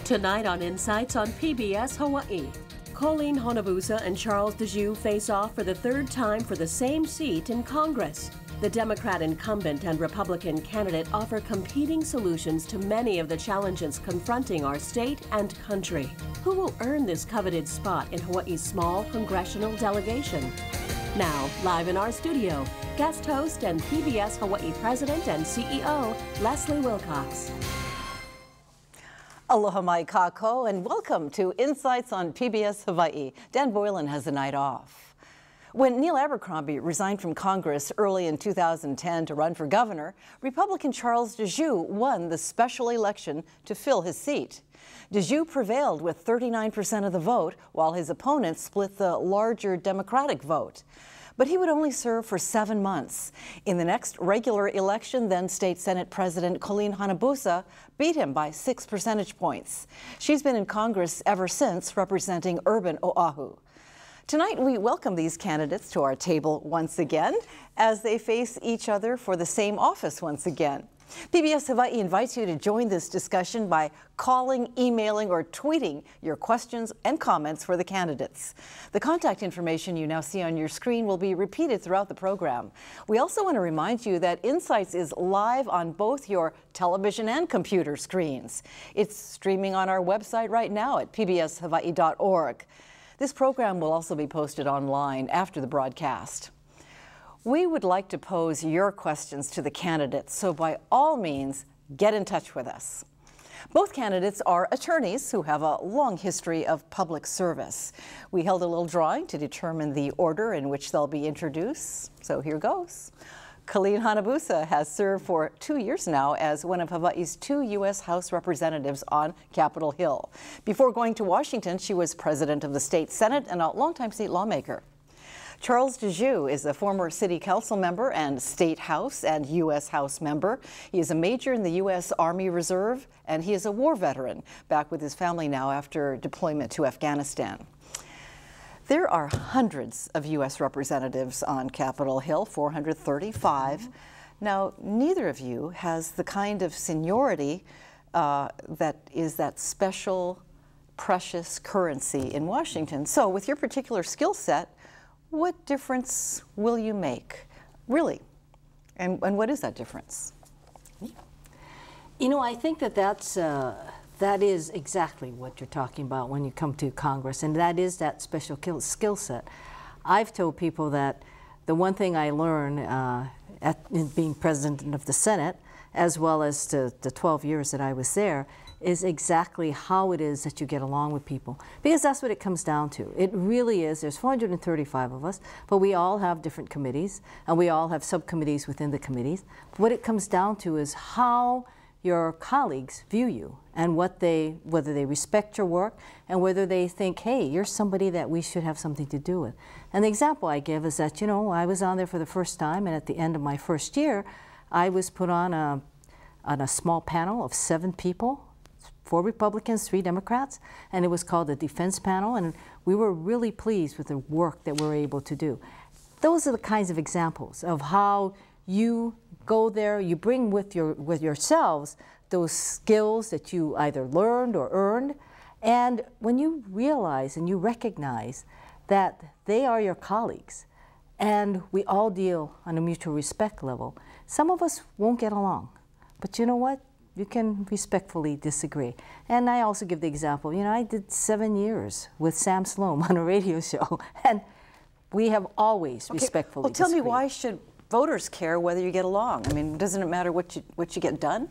Tonight on Insights on PBS Hawaii, Colleen Hanabusa and Charles Djou face off for the third time for the same seat in Congress. The Democrat incumbent and Republican candidate offer competing solutions to many of the challenges confronting our state and country. Who will earn this coveted spot in Hawaii's small congressional delegation? Now, live in our studio, guest host and PBS Hawaii President and CEO, Leslie Wilcox. Aloha mai kako, and welcome to Insights on PBS Hawaii. Dan Boylan has the night off. When Neil Abercrombie resigned from Congress early in 2010 to run for governor, Republican Charles Djou won the special election to fill his seat. Djou prevailed with 39% of the vote, while his opponent split the larger Democratic vote. But he would only serve for 7 months. In the next regular election, then State Senate President Colleen Hanabusa beat him by 6 percentage points. She's been in Congress ever since, representing urban Oahu. Tonight, we welcome these candidates to our table once again as they face each other for the same office once again. PBS Hawaii invites you to join this discussion by calling, emailing, or tweeting your questions and comments for the candidates. The contact information you now see on your screen will be repeated throughout the program. We also want to remind you that Insights is live on both your television and computer screens. It's streaming on our website right now at pbshawaii.org. This program will also be posted online after the broadcast. We would like to pose your questions to the candidates, so by all means, get in touch with us. Both candidates are attorneys who have a long history of public service. We held a little drawing to determine the order in which they'll be introduced, so here goes. Colleen Hanabusa has served for 2 years now as one of Hawaii's 2 U.S. House representatives on Capitol Hill. Before going to Washington, she was president of the state Senate and a longtime state lawmaker. Charles Djou is a former city council member and state house and U.S. House member. He is a major in the U.S. Army Reserve, and he is a war veteran, back with his family now after deployment to Afghanistan. There are hundreds of U.S. representatives on Capitol Hill, 435. Now, neither of you has the kind of seniority that is that special, precious currency in Washington. So with your particular skill set, what difference will you make, really? And what is that difference? You know, I think that is exactly what you're talking about when you come to Congress, and that is that special skill set. I've told people that the one thing I learned in being president of the Senate, as well as the 12 years that I was there, is exactly how it is that you get along with people. Because that's what it comes down to. It really is. There's 435 of us, but we all have different committees, and we all have subcommittees within the committees. But what it comes down to is how your colleagues view you and whether they respect your work and whether they think, hey, you're somebody that we should have something to do with. And the example I give is that, you know, I was on there for the first time, and at the end of my first year, I was put on a small panel of 7 people, 4 Republicans, 3 Democrats, and it was called the Defense Panel, and we were really pleased with the work that we were able to do. Those are the kinds of examples of how you go there, you bring with yourselves those skills that you either learned or earned, and when you realize and you recognize that they are your colleagues, and we all deal on a mutual respect level, some of us won't get along, but you know what? You can respectfully disagree. And I also give the example, you know, I did 7 years with Sam Sloan on a radio show, and we have always respectfully disagreed. Tell me, why should voters care whether you get along? I mean, doesn't it matter what you get done?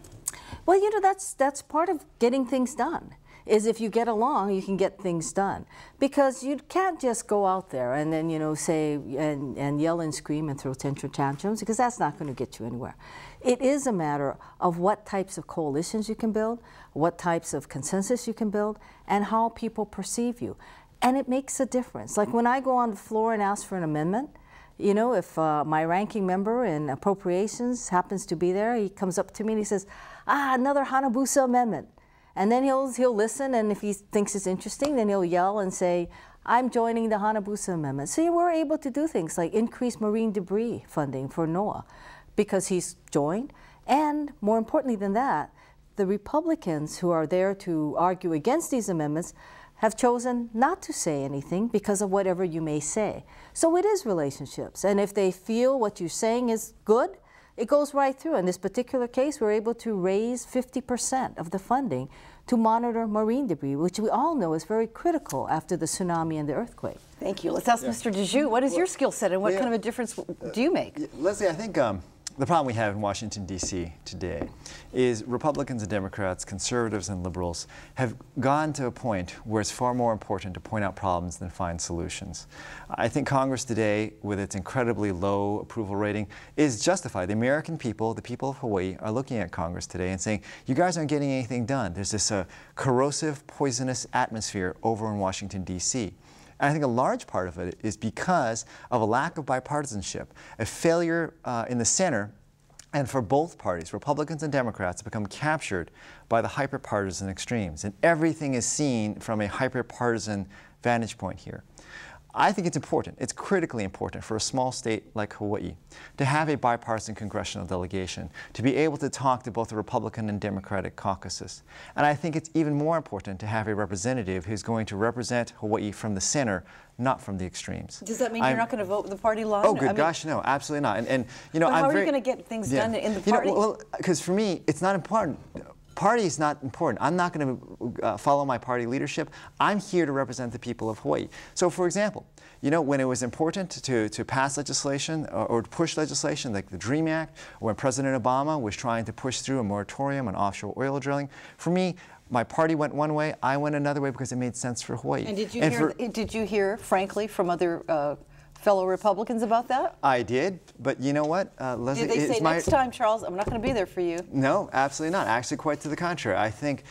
Well, you know, that's part of getting things done. Is if you get along, you can get things done. Because you can't just go out there and then, you know, say and yell and scream and throw tantrums, because that's not going to get you anywhere. It is a matter of what types of coalitions you can build, what types of consensus you can build, and how people perceive you. And it makes a difference. Like when I go on the floor and ask for an amendment, you know, if my ranking member in appropriations happens to be there, he comes up to me and he says, another Hanabusa amendment. And then he'll listen, and if he thinks it's interesting, then he'll yell and say, I'm joining the Hanabusa amendment. So we're able to do things like increase marine debris funding for NOAA because he's joined. And more importantly than that, the Republicans who are there to argue against these amendments have chosen not to say anything because of whatever you may say. So it is relationships. And if they feel what you're saying is good, it goes right through. In this particular case, we're able to raise 50% of the funding to monitor marine debris, which we all know is very critical after the tsunami and the earthquake. Thank you. Let's ask Mr. Djou, what is your skill set and what kind of a difference do you make? Leslie, I think the problem we have in Washington, D.C. today is Republicans and Democrats, conservatives and liberals have gone to a point where it's far more important to point out problems than find solutions. I think Congress today, with its incredibly low approval rating, is justified. The American people, the people of Hawaii, are looking at Congress today and saying, you guys aren't getting anything done. There's this corrosive, poisonous atmosphere over in Washington, D.C. And I think a large part of it is because of a lack of bipartisanship, a failure in the center, and for both parties, Republicans and Democrats, become captured by the hyper-partisan extremes. And everything is seen from a hyper-partisan vantage point here. I think it's important, it's critically important for a small state like Hawaii to have a bipartisan congressional delegation, to be able to talk to both the Republican and Democratic caucuses. And I think it's even more important to have a representative who's going to represent Hawaii from the center, not from the extremes. Does that mean you're not going to vote with the party line? Oh, good gosh, no, absolutely not. And you know, how are you going to get things done in the party? Well, because for me, it's not important. Party is not important. I'm not going to follow my party leadership. I'm here to represent the people of Hawaii. So, for example, you know, when it was important to pass legislation or push legislation like the DREAM Act, or when President Obama was trying to push through a moratorium on offshore oil drilling, for me, my party went one way, I went another way because it made sense for Hawaii. And did you hear, frankly, from other fellow Republicans about that? I did, but you know what, Leslie? Did they say, next time, Charles, I'm not going to be there for you? No, absolutely not. Actually, quite to the contrary. I think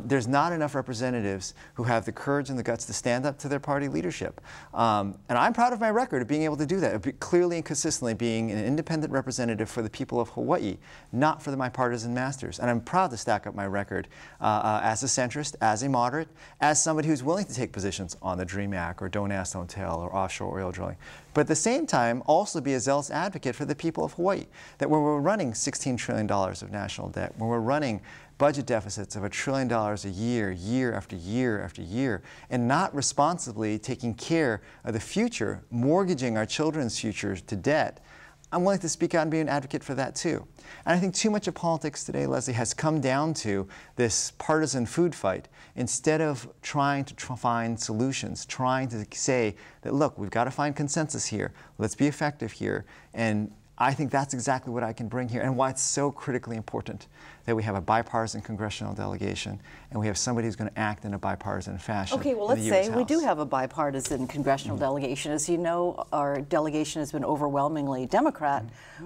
there's not enough representatives who have the courage and the guts to stand up to their party leadership. And I'm proud of my record of being able to do that, of clearly and consistently being an independent representative for the people of Hawaii, not for my partisan masters. And I'm proud to stack up my record as a centrist, as a moderate, as somebody who's willing to take positions on the DREAM Act or Don't Ask, Don't Tell or offshore oil drilling. But at the same time, also be a zealous advocate for the people of Hawaii. That when we're running $16 trillion of national debt, when we're running budget deficits of $1 trillion a year, year after year after year, and not responsibly taking care of the future, mortgaging our children's futures to debt, I'm willing to speak out and be an advocate for that too. And I think too much of politics today, Leslie, has come down to this partisan food fight instead of trying to find solutions, trying to say that, look, we've got to find consensus here, let's be effective here. And I think that's exactly what I can bring here and why it's so critically important that we have a bipartisan congressional delegation and we have somebody who's going to act in a bipartisan fashion. Okay, well, let's say we do have a bipartisan congressional delegation. As you know, our delegation has been overwhelmingly Democrat.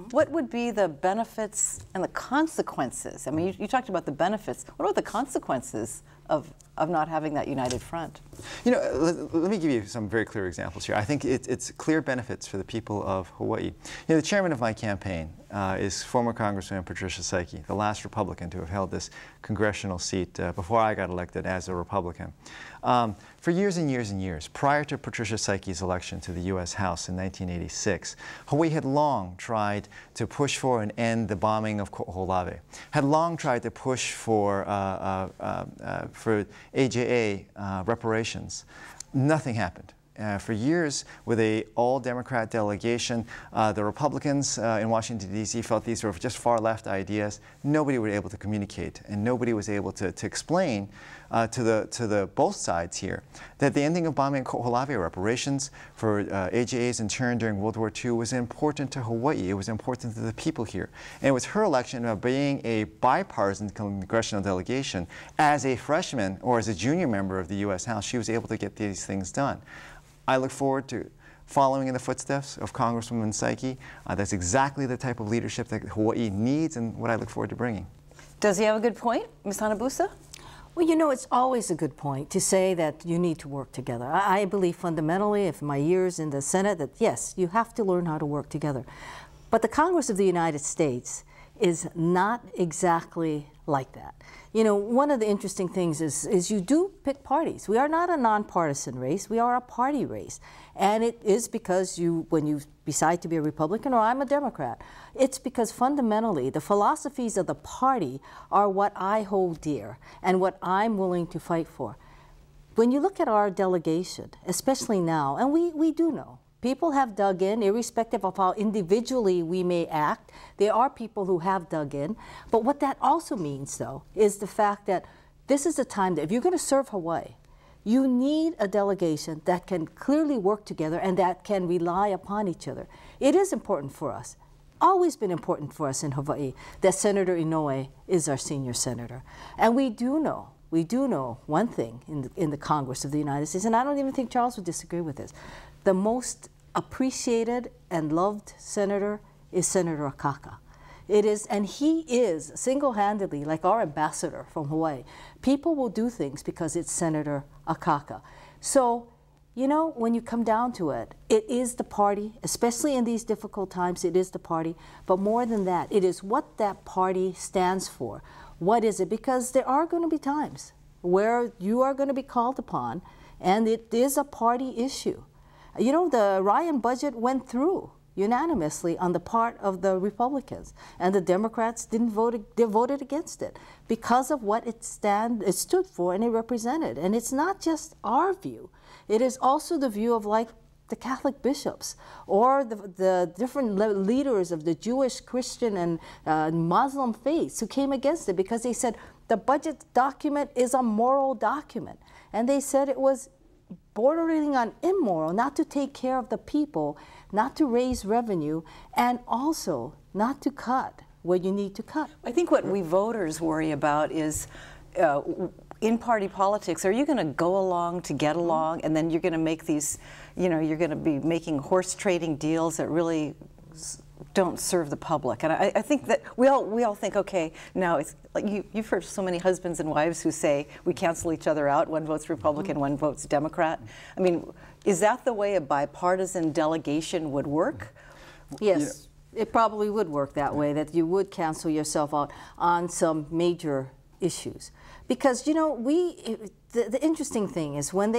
What would be the benefits and the consequences? I mean, you talked about the benefits. What about the consequences of not having that united front? You know, let me give you some very clear examples here. I think it's clear benefits for the people of Hawaii. You know, the chairman of my campaign is former Congresswoman Patricia Saiki, the last Republican to have held this congressional seat before I got elected as a Republican. For years and years and years, prior to Patricia Saiki's election to the U.S. House in 1986, Hawaii had long tried to push for and end the bombing of Ko'olave, had long tried to push for AJA reparations. Nothing happened. For years, with an all-Democrat delegation, the Republicans in Washington, D.C. felt these were just far-left ideas. Nobody was able to communicate, and nobody was able to explain to the both sides here that the ending of bombing Ko'olave, reparations for AJAs in turn during World War II, was important to Hawaii. It was important to the people here. And it was her election of being a bipartisan congressional delegation. As a freshman or as a junior member of the U.S. House, she was able to get these things done. I look forward to following in the footsteps of Congresswoman Saiki. That's exactly the type of leadership that Hawaii needs and what I look forward to bringing. Does he have a good point, Ms. Hanabusa? Well, you know, it's always a good point to say that you need to work together. I believe fundamentally, if my years in the Senate, that yes, you have to learn how to work together. But the Congress of the United States is not exactly like that. You know, one of the interesting things is you do pick parties. We are not a nonpartisan race. We are a party race. And it is because when you decide to be a Republican or I'm a Democrat, it's because fundamentally the philosophies of the party are what I hold dear and what I'm willing to fight for. When you look at our delegation, especially now, and we do know, people have dug in, irrespective of how individually we may act. There are people who have dug in. But what that also means, though, is the fact that this is a time that if you're going to serve Hawaii, you need a delegation that can clearly work together and that can rely upon each other. It is important for us, always been important for us in Hawaii, that Senator Inoue is our senior senator. And we do know one thing in the Congress of the United States, and I don't even think Charles would disagree with this. The most appreciated and loved senator is Senator Akaka. It is, and he is single-handedly like our ambassador from Hawaii. People will do things because it's Senator Akaka. So, you know, when you come down to it, it is the party, especially in these difficult times, it is the party. But more than that, it is what that party stands for. What is it? Because there are going to be times where you are going to be called upon, and it is a party issue. You know, the Ryan budget went through unanimously on the part of the Republicans, and the Democrats didn't vote. They voted against it because of what it stood for and it represented. And it's not just our view; it is also the view of like the Catholic bishops or the different leaders of the Jewish, Christian, and Muslim faiths who came against it because they said the budget document is a moral document, and they said it was bordering on immoral, not to take care of the people, not to raise revenue, and also not to cut where you need to cut. I think what we voters worry about is in party politics, are you going to go along to get along, and then you're going to make these, you know, you're going to be making horse trading deals that really don't serve the public. And I think that we all think, okay, now it's like you've heard so many husbands and wives who say we cancel each other out. One votes Republican, one votes Democrat. I mean, is that the way a bipartisan delegation would work? Yes, it probably would work that way, that you would cancel yourself out on some major issues. Because, you know, the interesting thing is when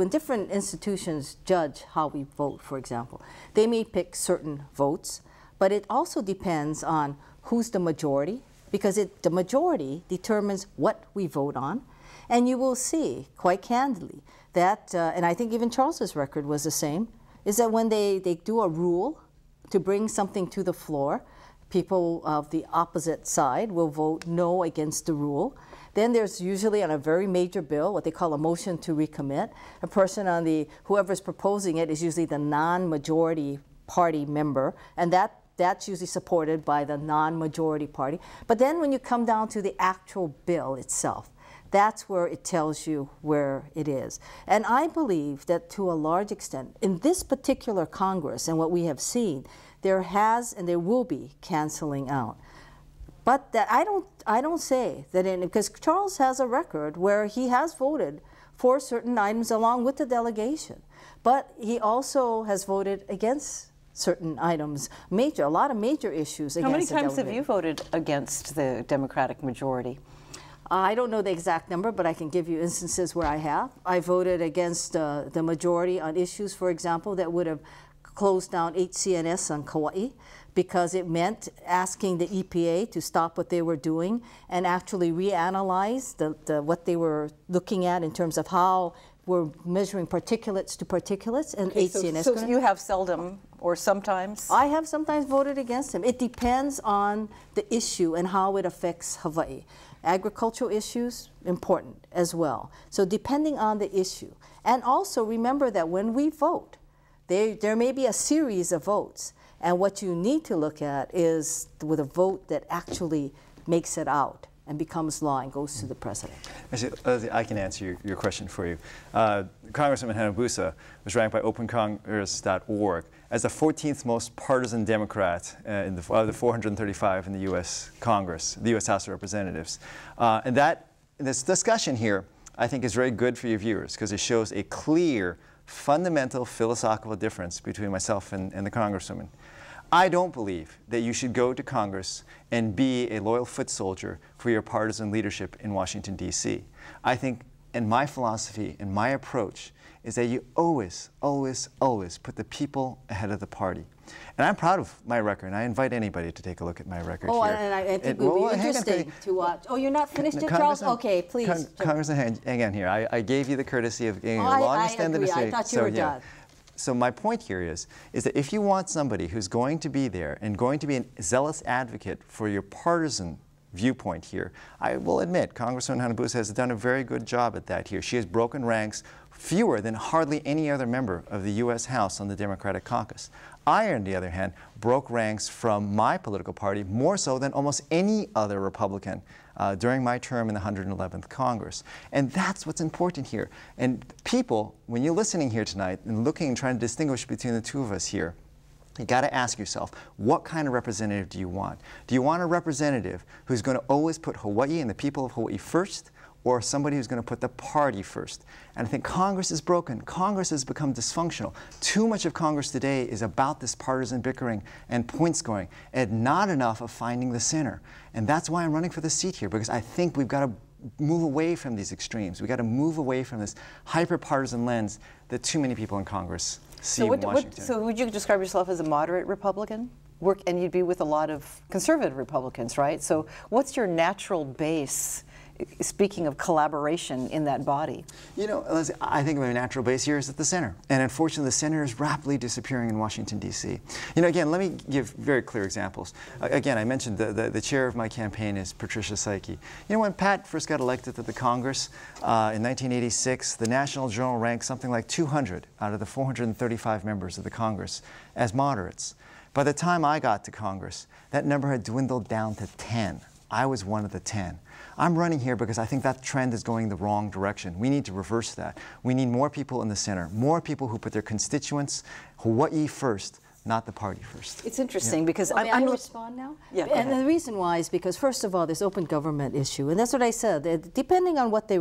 different institutions judge how we vote, for example, they may pick certain votes, but it also depends on who's the majority, because the majority determines what we vote on. And you will see, quite candidly, that, and I think even Charles's record was the same, is that when they do a rule to bring something to the floor, people of the opposite side will vote no against the rule. Then there's usually on a very major bill, what they call a motion to recommit. A person on whoever's proposing it is usually the non-majority party member, and that's usually supported by the non-majority party. But then when you come down to the actual bill itself, that's where it tells you where it is. And I believe that to a large extent, in this particular Congress and what we have seen, there has and there will be canceling out. But that I don't say that because Charles has a record where he has voted for certain items along with the delegation, but he also has voted against certain items, a lot of major issues against the delegation. How many times have you voted against the Democratic majority? I don't know the exact number, but I can give you instances where I have. I voted against the majority on issues, for example, that would have closed down HCNS on Kauai, because it meant asking the EPA to stop what they were doing and actually reanalyze what they were looking at in terms of how we're measuring particulates to particulates, and okay, HCNS. So you have seldom or sometimes? I have sometimes voted against them. It depends on the issue and how it affects Hawaii. Agricultural issues, important as well. So depending on the issue. And also remember that when we vote, there may be a series of votes. And what you need to look at is with a vote that actually makes it out and becomes law and goes to the president. Actually, I can answer your question for you. Congresswoman Hanabusa was ranked by opencongress.org as the 14th most partisan Democrat of the 435 in the U.S. Congress, the U.S. House of Representatives. And this discussion here, I think, is very good for your viewers because it shows a clear, fundamental philosophical difference between myself and the Congresswoman. I don't believe that you should go to Congress and be a loyal foot soldier for your partisan leadership in Washington, D.C. I think, and my philosophy and my approach is that you always, always, always put the people ahead of the party. And I'm proud of my record, and I invite anybody to take a look at my record here. And I think it would be interesting to watch. Oh, you're not finished yet, Charles? Okay, please. Congressman, hang on here. I gave you the courtesy of getting a long extended I thought you were done. So my point here is that if you want somebody who's going to be there and going to be a zealous advocate for your partisan viewpoint here, I will admit Congresswoman Hanabusa has done a very good job at that here. She has broken ranks fewer than hardly any other member of the U.S. House on the Democratic caucus. I, on the other hand, broke ranks from my political party more so than almost any other Republican during my term in the 111th Congress. And that's what's important here. And people, when you're listening here tonight and looking and trying to distinguish between the two of us here, you got to ask yourself, what kind of representative do you want? Do you want a representative who's going to always put Hawaii and the people of Hawaii first, or somebody who's going to put the party first? And I think Congress is broken. Congress has become dysfunctional. Too much of Congress today is about this partisan bickering and point scoring, and not enough of finding the center. And that's why I'm running for the seat here, because I think we've got to move away from these extremes. We've got to move away from this hyper-partisan lens that too many people in Congress see in Washington. So would you describe yourself as a moderate Republican? And you'd be with a lot of conservative Republicans, right? So what's your natural base, speaking of collaboration in that body? You know, Leslie, I think my natural base here is at the center. And unfortunately, the center is rapidly disappearing in Washington, D.C. You know, again, let me give very clear examples. Again, I mentioned the chair of my campaign is Patricia Saiki. You know, when Pat first got elected to the Congress in 1986, the National Journal ranked something like 200 out of the 435 members of the Congress as moderates. By the time I got to Congress, that number had dwindled down to 10. I was one of the 10. I'm running here because I think that trend is going the wrong direction. We need to reverse that. We need more people in the center, more people who put their constituents, Hawaii first, not the party first. It's interesting because May I respond now? Yeah, and the reason why is because, first of all, this open government issue, and that's what I said. Depending on what they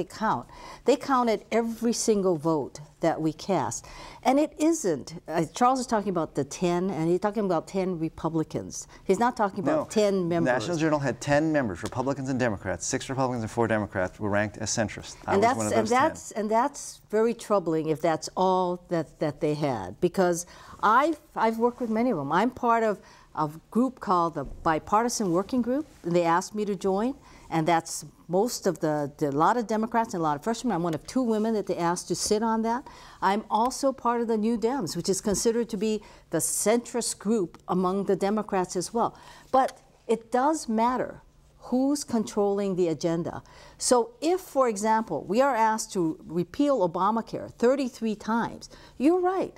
count, they counted every single vote that we cast. And it isn't. Charles is talking about the 10, and he's talking about 10 Republicans. He's not talking about 10 members. The National Journal had 10 members, Republicans and Democrats. 6 Republicans and 4 Democrats were ranked as centrist. I was one of those 10. And that's very troubling if that's all that they had, because I've worked with many of them. I'm part of a group called the Bipartisan Working Group, and they asked me to join, and that's most of a lot of Democrats and a lot of freshmen. I'm one of 2 women that they asked to sit on that. I'm also part of the New Dems, which is considered to be the centrist group among the Democrats as well. But it does matter who's controlling the agenda. So if, for example, we are asked to repeal Obamacare 33 times, you're right.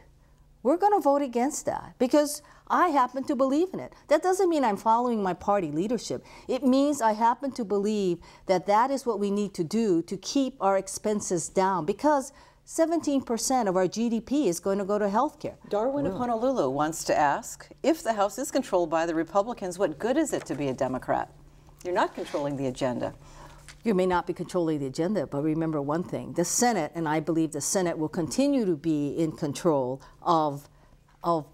We're going to vote against that because I happen to believe in it. That doesn't mean I'm following my party leadership. It means I happen to believe that that is what we need to do to keep our expenses down, because 17% of our GDP is going to go to health care. Darwin of Honolulu wants to ask, if the House is controlled by the Republicans, what good is it to be a Democrat? You're not controlling the agenda. You may not be controlling the agenda, but remember one thing. The Senate, and I believe the Senate will continue to be in control of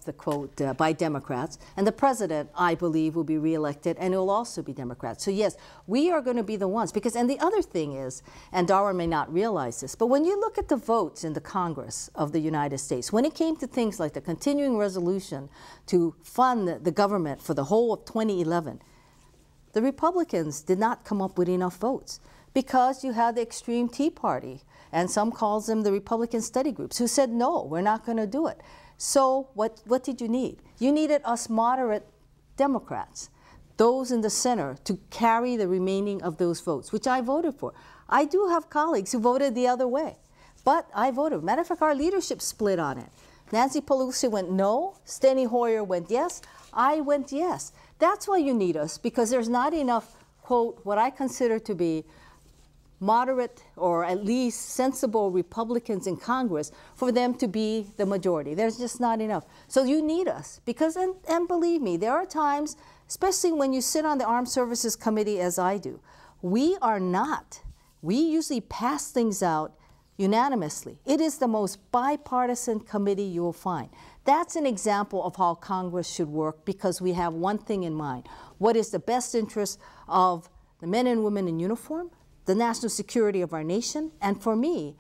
the quote, by Democrats. And the president, I believe, will be reelected, and it will also be Democrats. So yes, we are going to be the ones. Because, and the other thing is, and Darwin may not realize this, but when you look at the votes in the Congress of the United States, when it came to things like the continuing resolution to fund the government for the whole of 2011, the Republicans did not come up with enough votes because you had the extreme Tea Party, and some calls them the Republican study groups, who said, no, we're not going to do it. So what did you need? You needed us moderate Democrats, those in the center, to carry the remaining of those votes, which I voted for. I do have colleagues who voted the other way, but I voted. Matter of fact, our leadership split on it. Nancy Pelosi went no, Steny Hoyer went yes, I went yes. That's why you need us, because there's not enough, quote, what I consider to be moderate or at least sensible Republicans in Congress for them to be the majority. There's just not enough. So you need us, because, and believe me, there are times, especially when you sit on the Armed Services Committee as I do, we usually pass things out unanimously. It is the most bipartisan committee you will find. That's an example of how Congress should work, because we have one thing in mind. What is the best interest of the men and women in uniform, the national security of our nation, and for me,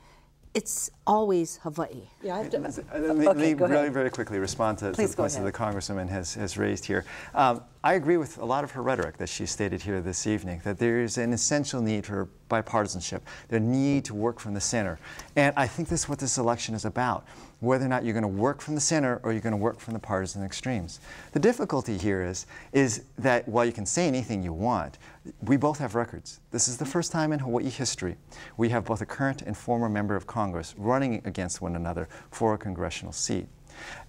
it's always Hawaii. Yeah, I have to, Let me really very quickly respond to the points that the Congresswoman has raised here. I agree with a lot of her rhetoric that she stated here this evening, that there is an essential need for bipartisanship, the need to work from the center. And I think this is what this election is about, whether or not you're going to work from the center or you're going to work from the partisan extremes. The difficulty here is that while you can say anything you want, we both have records. This is the first time in Hawaii history we have both a current and former member of Congress running against one another for a congressional seat.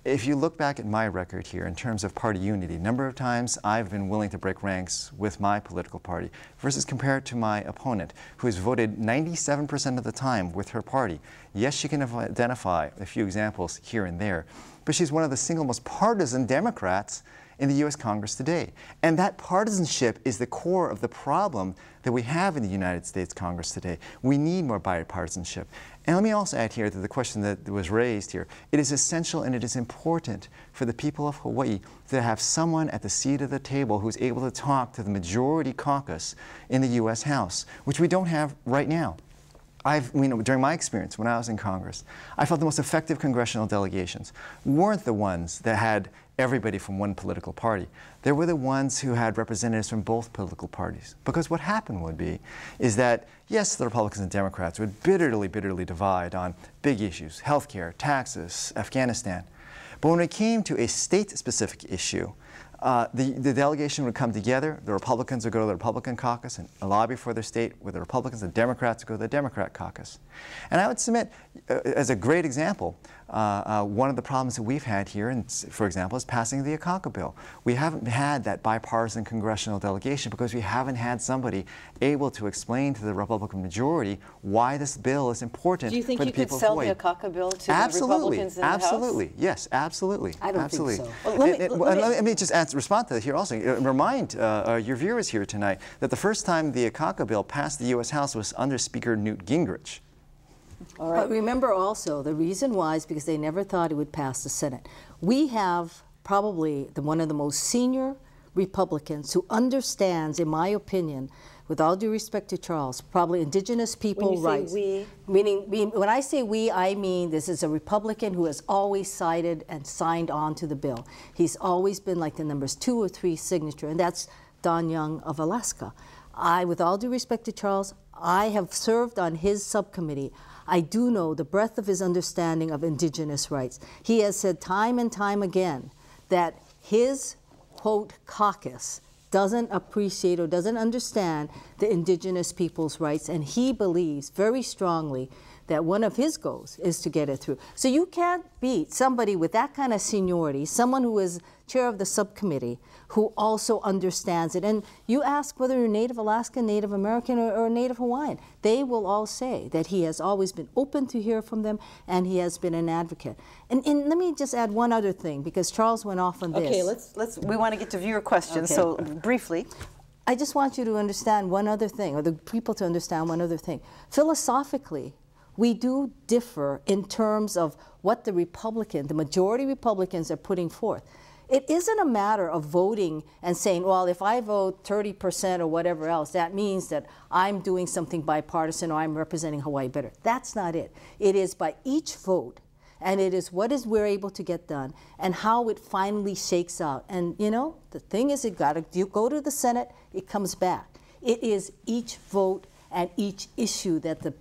If you look back at my record here in terms of party unity, number of times I've been willing to break ranks with my political party versus compared to my opponent, who has voted 97% of the time with her party. Yes, she can identify a few examples here and there, but she's one of the single most partisan Democrats in the U.S. Congress today. And that partisanship is the core of the problem that we have in the United States Congress today. We need more bipartisanship. And let me also add here to the question that was raised here. It is essential and it is important for the people of Hawaii to have someone at the seat of the table who's able to talk to the majority caucus in the U.S. House, which we don't have right now. During my experience when I was in Congress, I felt the most effective congressional delegations weren't the ones that had everybody from one political party. They were the ones who had representatives from both political parties. Because what happened would be is that, yes, the Republicans and Democrats would bitterly divide on big issues, healthcare, taxes, Afghanistan. But when it came to a state-specific issue, the delegation would come together, the Republicans would go to the Republican caucus and lobby for their state, with the Republicans and Democrats would go to the Democrat caucus. And I would submit, as a great example, one of the problems that we've had here, for example, is passing the Akaka bill. We haven't had that bipartisan congressional delegation because we haven't had somebody able to explain to the Republican majority why this bill is important for the people of Hawaii. Do you think you could sell the Akaka bill to the Republicans in the House? Absolutely, yes, absolutely. I don't think so. Well, let me just respond to that here also. Remind your viewers here tonight that the first time the Akaka bill passed the U.S. House was under Speaker Newt Gingrich. All right. But remember also, the reason why is because they never thought it would pass the Senate. We have probably one of the most senior Republicans who understands, in my opinion, with all due respect to Charles, probably indigenous people rights. When you say we? Meaning, when I say we, I mean this is a Republican who has always sided and signed on to the bill. He's always been like the numbers 2 or 3 signature, and that's Don Young of Alaska. With all due respect to Charles, I have served on his subcommittee. I do know the breadth of his understanding of indigenous rights. He has said time and time again that his, quote, caucus doesn't appreciate or doesn't understand the indigenous people's rights, and he believes very strongly that one of his goals is to get it through. So you can't beat somebody with that kind of seniority, someone who is chair of the subcommittee, who also understands it. And you ask whether you're Native Alaskan, Native American, or Native Hawaiian, they will all say that he has always been open to hear from them, and he has been an advocate. And let me just add one other thing, because Charles went off on this. Okay, we want to get to viewer questions, Okay. so briefly. I just want you to understand one other thing, or the people to understand one other thing. Philosophically, we do differ in terms of what the majority Republicans are putting forth. It isn't a matter of voting and saying, well, if I vote 30% or whatever else, that means that I'm doing something bipartisan or I'm representing Hawaii better. That's not it. It is by each vote, and it is what we're able to get done and how it finally shakes out. And you know, the thing is, you go to the Senate, it comes back. It is each vote and each issue that the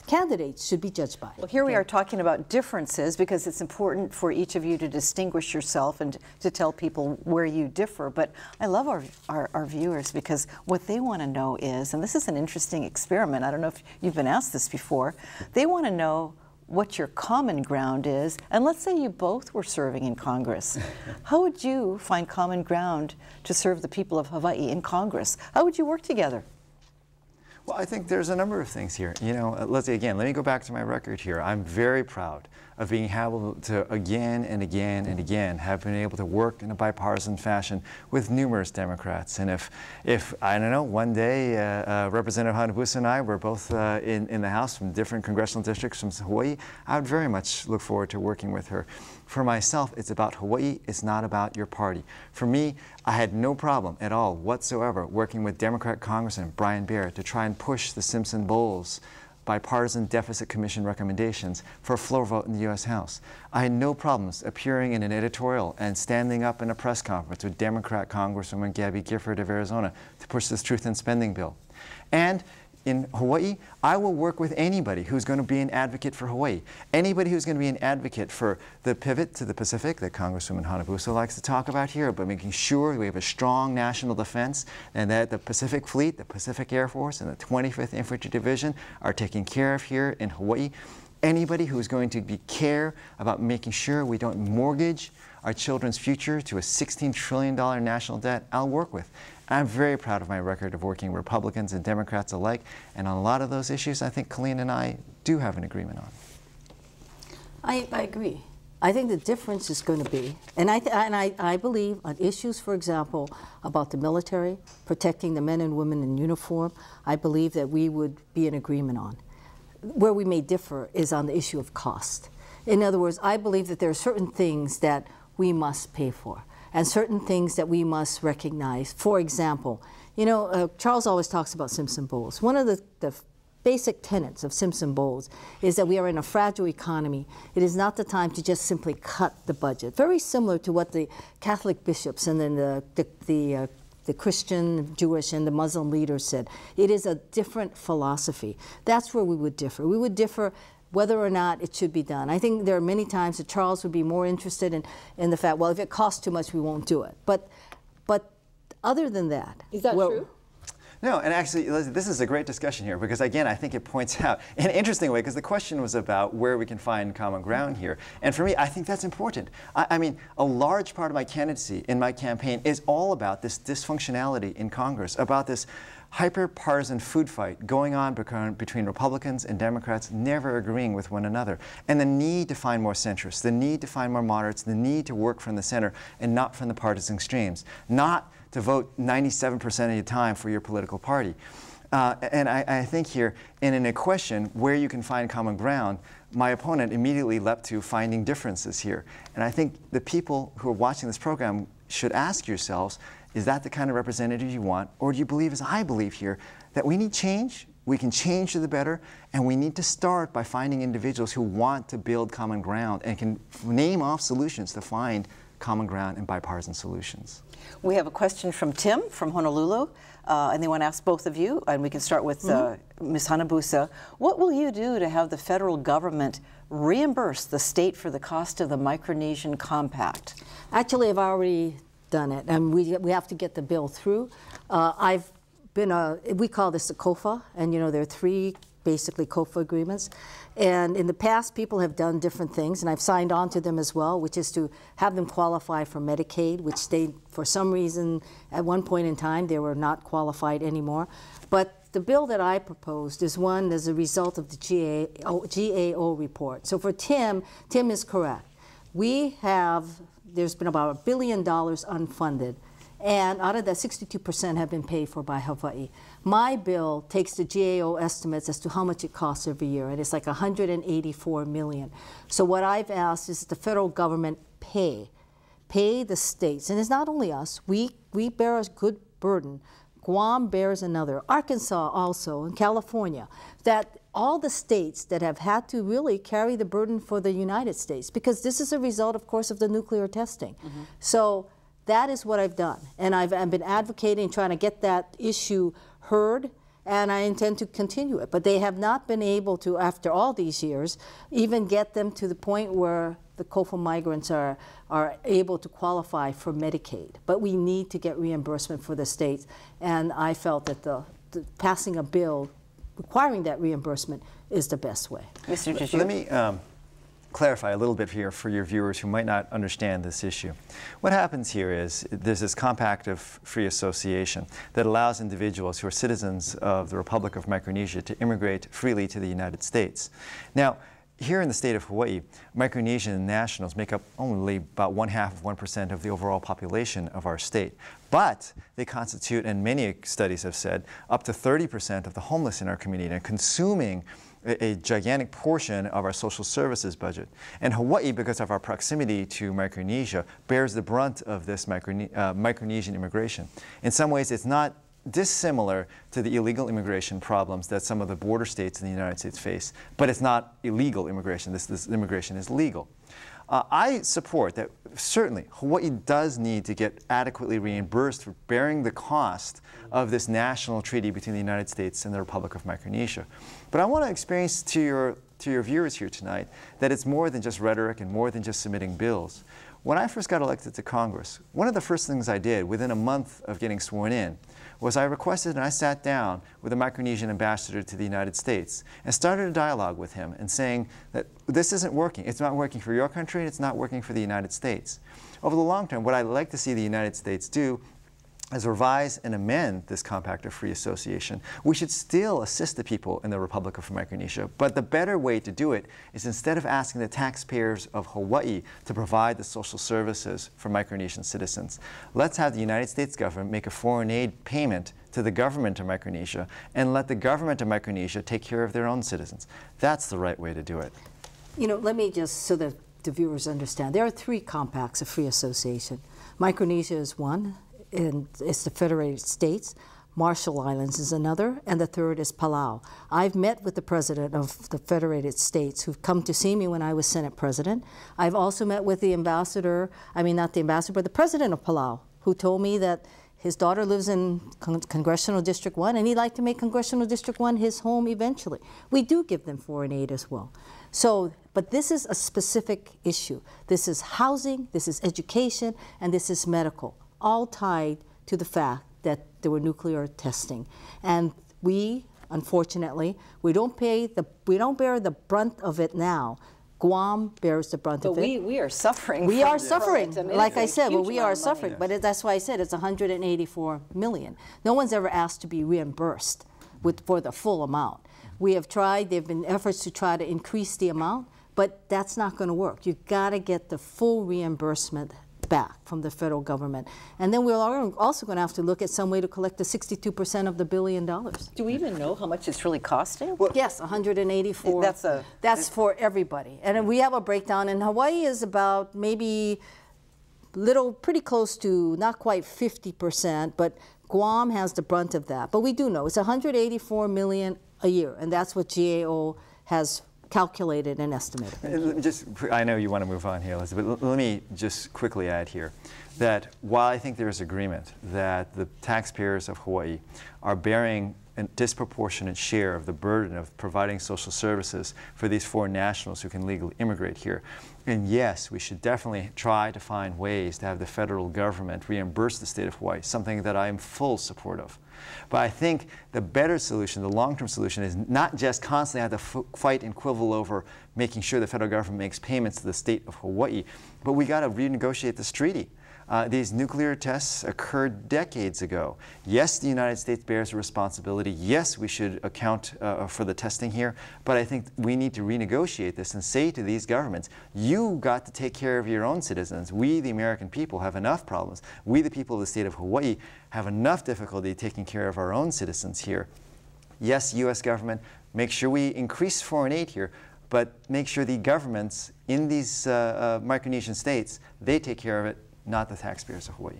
candidates should be judged by. Well, here we are talking about differences because it's important for each of you to distinguish yourself and to tell people where you differ. But I love our viewers, because what they want to know is, and this is an interesting experiment, I don't know if you've been asked this before, they want to know what your common ground is. And let's say you both were serving in Congress. How would you find common ground to serve the people of Hawaii in Congress? How would you work together? Well, I think there's a number of things here. You know, let me go back to my record here. I'm very proud of being able to again and again and again have been able to work in a bipartisan fashion with numerous Democrats. And if I don't know, one day Representative Hanabusa and I were both in the House from different congressional districts from Hawaii, I would very much look forward to working with her. For myself, it's about Hawaii, it's not about your party. For me, I had no problem at all whatsoever working with Democrat Congressman Brian Barrett to try and push the Simpson-Bowles bipartisan deficit commission recommendations for a floor vote in the U.S. House. I had no problems appearing in an editorial and standing up in a press conference with Democrat Congresswoman Gabby Gifford of Arizona to push this truth in spending bill. And in Hawaii, I will work with anybody who's going to be an advocate for Hawaii. Anybody who's going to be an advocate for the pivot to the Pacific that Congresswoman Hanabusa likes to talk about here, but making sure we have a strong national defense and that the Pacific Fleet, the Pacific Air Force, and the 25th Infantry Division are taken care of here in Hawaii. Anybody who's going to care about making sure we don't mortgage our children's future to a $16 trillion national debt, I'll work with. I'm very proud of my record of working Republicans and Democrats alike, and on a lot of those issues, I think Colleen and I do have an agreement on. I agree. I think the difference is going to be, and I believe on issues, for example, about the military, protecting the men and women in uniform, I believe that we would be in agreement on. Where we may differ is on the issue of cost. In other words, I believe that there are certain things that we must pay for, and certain things that we must recognize. For example, you know, Charles always talks about Simpson-Bowles. One of the basic tenets of Simpson-Bowles is that we are in a fragile economy. It is not the time to just simply cut the budget. Very similar to what the Catholic bishops and then the Christian, Jewish, and the Muslim leaders said. It is a different philosophy. That's where we would differ. We would differ whether or not it should be done. I think there are many times that Charles would be more interested in the fact, well, if it costs too much, we won't do it. But other than that, is that true? No, and actually, this is a great discussion here because, again, I think it points out in an interesting way, because the question was about where we can find common ground here. And for me, I think that's important. I mean, a large part of my candidacy in my campaign is all about this dysfunctionality in Congress, about this hyper-partisan food fight going on between Republicans and Democrats never agreeing with one another, and the need to find more centrists, the need to find more moderates, the need to work from the center and not from the partisan extremes, not to vote 97% of the time for your political party. And I think here, in a question where you can find common ground, my opponent immediately leapt to finding differences here. And I think the people who are watching this program should ask yourselves, is that the kind of representative you want? Or do you believe, as I believe here, that we need change, we can change to the better, and we need to start by finding individuals who want to build common ground and can name off solutions to find common ground and bipartisan solutions. We have a question from Tim from Honolulu, and they want to ask both of you, and we can start with Ms. Hanabusa. What will you do to have the federal government reimburse the state for the cost of the Micronesian Compact? Actually, I've already done it, and we have to get the bill through. I've been we call this a COFA, and you know there are three basically COFA agreements. And in the past, people have done different things, and I've signed on to them as well, which is to have them qualify for Medicaid, which they, for some reason, at one point in time, they were not qualified anymore. But the bill that I proposed is one as a result of the GAO report. So for Tim is correct. There's been about $1 billion unfunded, and out of that, 62% have been paid for by Hawaii. My bill takes the GAO estimates as to how much it costs every year, and it's like $184 million. So what I've asked is that the federal government pay the states, and it's not only us. We bear a good burden. Guam bears another. Arkansas also, and California. That all the states that have had to really carry the burden for the United States, because this is a result, of course, of the nuclear testing. So that is what I've done, and I've been advocating, trying to get that issue heard, and I intend to continue it. But they have not been able to, after all these years, even get them to the point where the COFA migrants are able to qualify for Medicaid. But we need to get reimbursement for the states, and I felt that the passing a bill requiring that reimbursement is the best way. Mr. Djou. Let me clarify a little bit here for your viewers who might not understand this issue. What happens here is there's this compact of free association that allows individuals who are citizens of the Republic of Micronesia to immigrate freely to the United States. Now, here in the state of Hawaii, Micronesian nationals make up only about 1/2% of the overall population of our state. But they constitute, and many studies have said, up to 30% of the homeless in our community and consuming a gigantic portion of our social services budget. And Hawaii, because of our proximity to Micronesia, bears the brunt of this Micronesian immigration. In some ways, it's not dissimilar to the illegal immigration problems that some of the border states in the United States face, but it's not illegal immigration. This immigration is legal. I support that certainly Hawaii does need to get adequately reimbursed for bearing the cost of this national treaty between the United States and the Republic of Micronesia. But I want to experience to your viewers here tonight that it's more than just rhetoric and more than just submitting bills. When I first got elected to Congress, one of the first things I did within a month of getting sworn in was I requested and I sat down with the Micronesian ambassador to the United States and started a dialogue with him and saying that this isn't working. It's not working for your country and it's not working for the United States. Over the long term, what I'd like to see the United States do is revise and amend this Compact of Free Association. We should still assist the people in the Republic of Micronesia, but the better way to do it is instead of asking the taxpayers of Hawaii to provide the social services for Micronesian citizens, let's have the United States government make a foreign aid payment to the government of Micronesia and let the government of Micronesia take care of their own citizens. That's the right way to do it. You know, let me just, so that the viewers understand, there are 3 compacts of free association. Micronesia is one, and it's the Federated States. Marshall Islands is another, and the third is Palau. I've met with the president of the Federated States who've come to see me when I was Senate president. I've also met with the ambassador, I mean not the ambassador, but the president of Palau, who told me that his daughter lives in Congressional District 1, and he'd like to make Congressional District 1 his home eventually. We do give them foreign aid as well. So, but this is a specific issue. This is housing, this is education, and this is medical, all tied to the fact that there were nuclear testing. And we, unfortunately, we don't bear the brunt of it now. Guam bears the brunt of it. We are suffering. We are suffering. I mean, like I said, well, we are of money. suffering. But that's why I said it's 184 million. No one's ever asked to be reimbursed for the full amount. We have tried. There have been efforts to try to increase the amount, but that's not going to work. You've got to get the full reimbursement back from the federal government. And then we're also going to have to look at some way to collect the 62% of the $1 billion. Do we even know how much it's really costing? Well, yes, 184. That's for everybody. And we have a breakdown, and Hawaii is about maybe pretty close to not quite 50%, but Guam has the brunt of that. But we do know it's 184 million a year, and that's what GAO has calculated and estimated. I know you want to move on here, Elizabeth, but let me just quickly add here that while I think there is agreement that the taxpayers of Hawaii are bearing a disproportionate share of the burden of providing social services for these foreign nationals who can legally immigrate here. And yes, we should definitely try to find ways to have the federal government reimburse the state of Hawaii, something that I am full support of. But I think the better solution, the long-term solution, is not just constantly have to fight and quibble over making sure the federal government makes payments to the state of Hawaii, but we got to renegotiate this treaty. These nuclear tests occurred decades ago. Yes, the United States bears a responsibility. Yes, we should account for the testing here. But I think we need to renegotiate this and say to these governments, you got to take care of your own citizens. We, the American people, have enough problems. We, the people of the state of Hawaii, have enough difficulty taking care of our own citizens here. Yes, U.S. government, make sure we increase foreign aid here, but make sure the governments in these Micronesian states, they take care of it, not the taxpayers of Hawaii.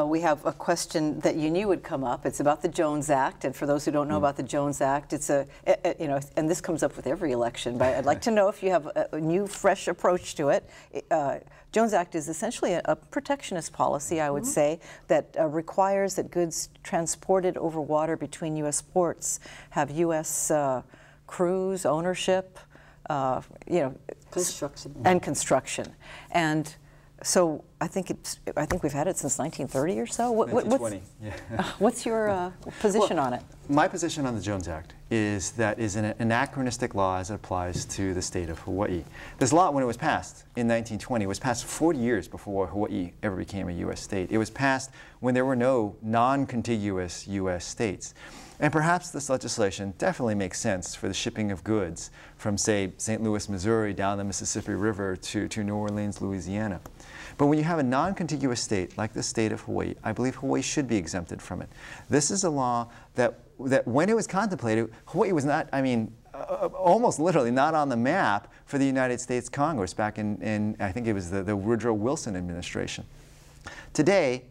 We have a question that you knew would come up. It's about the Jones Act, and for those who don't know about the Jones Act, it's and this comes up with every election, but I'd like to know if you have a new, fresh approach to it. Jones Act is essentially a protectionist policy, I would say, that requires that goods transported over water between U.S. ports have U.S. crews, ownership, construction. And construction. And so I think we've had it since 1930 or so. 1920, yeah. What's your position on it? My position on the Jones Act is that is an anachronistic law as it applies to the state of Hawaii. This law, when it was passed in 1920, was passed 40 years before Hawaii ever became a U.S. state. It was passed when there were no non-contiguous U.S. states. And perhaps this legislation definitely makes sense for the shipping of goods from, say, St. Louis, Missouri, down the Mississippi River to New Orleans, Louisiana. But when you have a non-contiguous state like the state of Hawaii, I believe Hawaii should be exempted from it. This is a law that when it was contemplated, Hawaii was not, I mean, almost literally not on the map for the United States Congress back in I think it was the Woodrow Wilson administration. Today,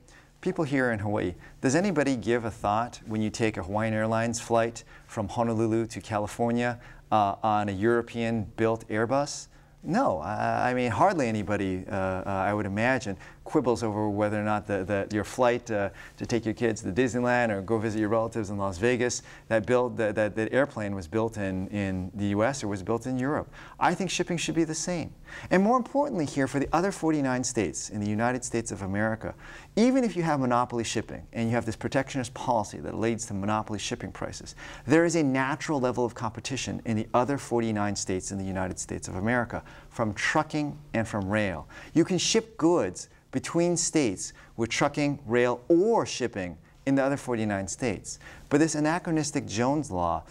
people here in Hawaii, does anybody give a thought when you take a Hawaiian Airlines flight from Honolulu to California on a European-built Airbus? No, I mean, hardly anybody, I would imagine, quibbles over whether or not your flight to take your kids to Disneyland or go visit your relatives in Las Vegas, that airplane was built in the U.S. or was built in Europe. I think shipping should be the same. And more importantly here, for the other 49 states in the United States of America, even if you have monopoly shipping and you have this protectionist policy that leads to monopoly shipping prices, there is a natural level of competition in the other 49 states in the United States of America from trucking and from rail. You can ship goods between states with trucking, rail, or shipping in the other 49 states. But this anachronistic Jones law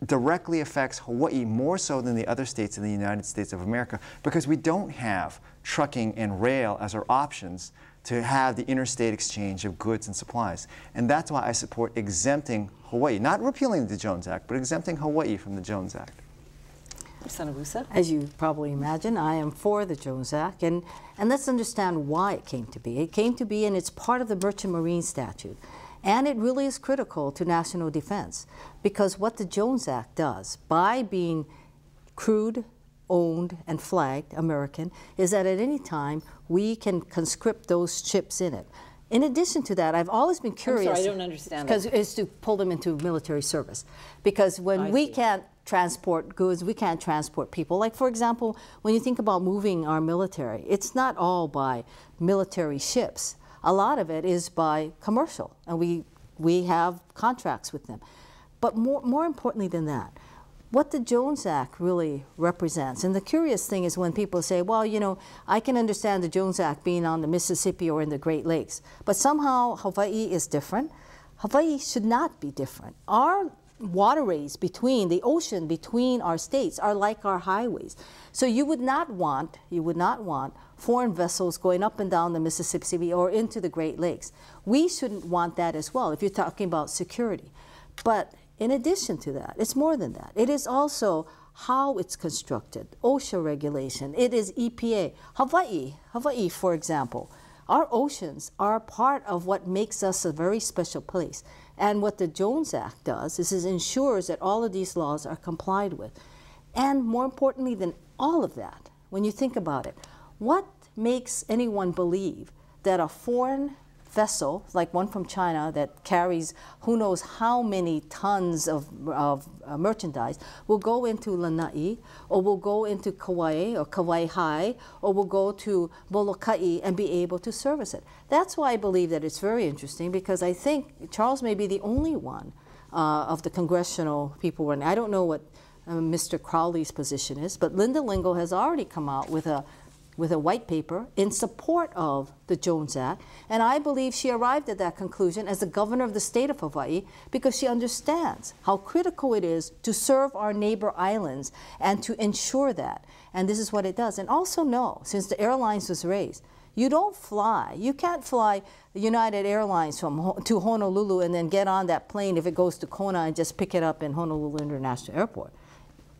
directly affects Hawaii more so than the other states in the United States of America because we don't have trucking and rail as our options to have the interstate exchange of goods and supplies. And that's why I support exempting Hawaii, not repealing the Jones Act, but exempting Hawaii from the Jones Act. Ms. Hanabusa? As you probably imagine, I am for the Jones Act, and let's understand why it came to be. It came to be, and it's part of the Merchant Marine Statute. And it really is critical to national defense, because what the Jones Act does, by being crewed, owned, and flagged American, is that at any time we can conscript those ships in it. In addition to that, I've always been curious. I'm sorry, I don't understand. Because it's to pull them into military service. Because when we can't transport goods, we can't transport people. Like, for example, when you think about moving our military, it's not all by military ships. A lot of it is by commercial, and we have contracts with them. But more importantly than that, what the Jones Act really represents, and the curious thing is when people say, well, you know, I can understand the Jones Act being on the Mississippi or in the Great Lakes, but somehow Hawaii is different. Hawaii should not be different. Our waterways between, the ocean between our states are like our highways. So you would not want foreign vessels going up and down the Mississippi or into the Great Lakes. We shouldn't want that as well if you're talking about security. But in addition to that, it's more than that. It is also how it's constructed, OSHA regulation, it is EPA. Hawaii, for example, our oceans are part of what makes us a very special place. And what the Jones Act does is it ensures that all of these laws are complied with. And more importantly than all of that, when you think about it, what makes anyone believe that a foreign vessel, like one from China that carries who knows how many tons of merchandise, will go into Lanai, or will go into Kauai or Kauai High, or will go to Molokai and be able to service it? That's why I believe that it's very interesting, because I think Charles may be the only one of the congressional people, and I don't know what Mr. Crowley's position is, but Linda Lingle has already come out with a white paper in support of the Jones Act, and I believe she arrived at that conclusion as the governor of the state of Hawaii because she understands how critical it is to serve our neighbor islands and to ensure that. And this is what it does. And also know, since the airlines was raised, you can't fly United Airlines to Honolulu and then get on that plane if it goes to Kona and just pick it up in Honolulu International Airport.